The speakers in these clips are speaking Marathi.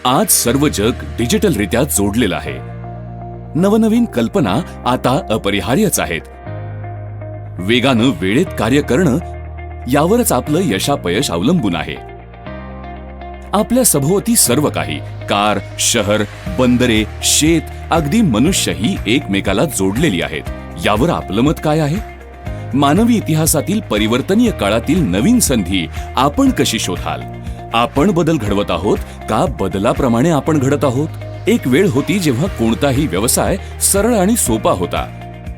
आज सर्व जग डिजिटलरित्या जोडलेलं आहे. नवनवीन कल्पना आता अपरिहार्यच आहेत. वेगानं वेळेत कार्य करणं यावरच आपलं यशापयश अवलंबून आहे. आपल्या सभोवती सर्व काही, कार, शहर, बंदरे, शेत, अगदी मनुष्यही एकमेकाला जोडलेली आहेत. यावर आपलं मत काय आहे? मानवी इतिहासातील परिवर्तनीय काळातील नवीन संधी आपण कशी शोधाल? आपण बदल घडवत आहोत का बदलाप्रमाणे आपण घडत आहोत? एक वेळ होती जेव्हा कोणताही व्यवसाय सरळ आणि सोपा होता,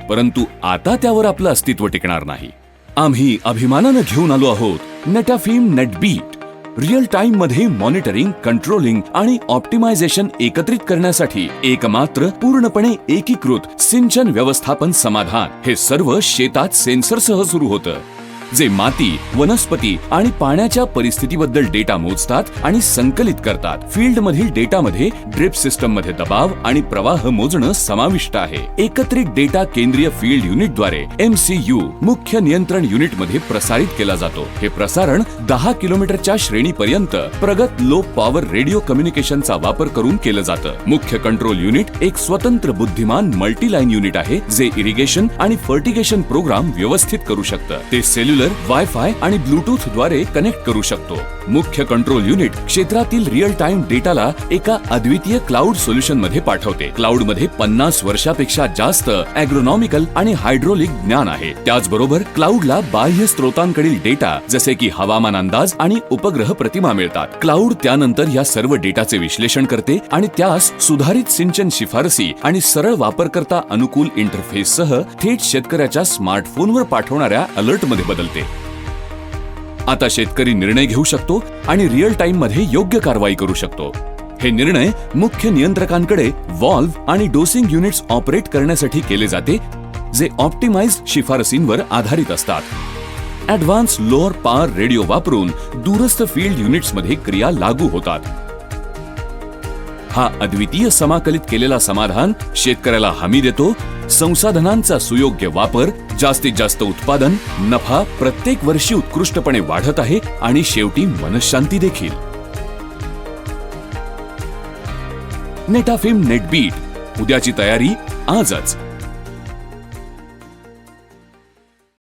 परंतु आता त्यावर आपलं अस्तित्व टिकणार नाही. आम्ही अभिमानानं घेऊन आलो आहोत नेटाफिम नेटबीट. रिअल टाइम मध्ये मॉनिटरिंग, कंट्रोलिंग आणि ऑप्टिमायझेशन एकत्रित करण्यासाठी एकमात्र पूर्णपणे एकीकृत सिंचन व्यवस्थापन समाधान. हे सर्व शेतात सेन्सरसह सुरू होतं, जे माती, वनस्पती आणि पाण्याच्या परिस्थितीबद्दल डेटा मोजतात आणि संकलित करतात. फील्ड मधील डेटामध्ये ड्रिप सिस्टम मध्ये दबाव आणि प्रवाह मोजणं समाविष्ट आहे. एकत्रित डेटा केंद्रीय फील्ड युनिटद्वारे MCU मुख्य नियंत्रण युनिट मध्ये प्रसारित केला जातो. हे प्रसारण 10 किलोमीटरच्या श्रेणीपर्यंत प्रगत लो पॉवर रेडिओ कम्युनिकेशनचा वापर करून केलं जातं. मुख्य कंट्रोल युनिट एक स्वतंत्र बुद्धिमान मल्टीलाईन युनिट आहे, जे इरिगेशन आणि फर्टिगेशन प्रोग्राम व्यवस्थित करू शकतं. ते सेल्युलर, वायफाय आणि ब्लूटूथ द्वारे कनेक्ट करू शकतो. मुख्य कंट्रोल युनिट क्षेत्रातील रिअल टाइम डेटाला एका अद्वितीय क्लाउड सोल्युशन मध्ये पाठवते. क्लाउड मध्ये 50 वर्षापेक्षा जास्त ॲग्रोनॉमिकल आणि हायड्रोलिक ज्ञान आहे. त्याचबरोबर क्लाउडला बाह्य स्रोतांकडील डेटा जसे की हवामान अंदाज आणि उपग्रह प्रतिमा मिळतात. क्लाउड त्यानंतर या सर्व डेटाचे विश्लेषण करते आणि त्यास सुधारित सिंचन शिफारसी आणि सरळ वापरकर्ता अनुकूल इंटरफेससह थेट शेतकऱ्याच्या स्मार्टफोनवर पाठवणाऱ्या अलर्ट मध्ये बदलते. आता शेतकरी निर्णय घेऊ शकतो आणि रिअल टाइम मध्ये योग्य कारवाई करू शकतो. हे निर्णय मुख्य नियंत्रकांकडे व्हॉल्व्ह आणि डोसिंग युनिट्स ऑपरेट करण्यासाठी केले जाते, जे ऑप्टिमाइज्ड शिफारसींवर आधारित असतात. ॲडव्हान्स लोअर पॉवर रेडिओ वापरून दूरस्थ फील्ड युनिट्स मध्ये क्रिया लागू होतात. हा अद्वितीय समाकलित केलेला समाधान शेतकऱ्याला हमी देतो संसाधनांचा सुयोग्य वापर, जास्तीत जास्त उत्पादन, नफा प्रत्येक वर्षी उत्कृष्टपणे वाढत आहे आणि शेवटी मनशांती देखील. नेटाफिम नेटबीट, उद्याची तयारी आजच.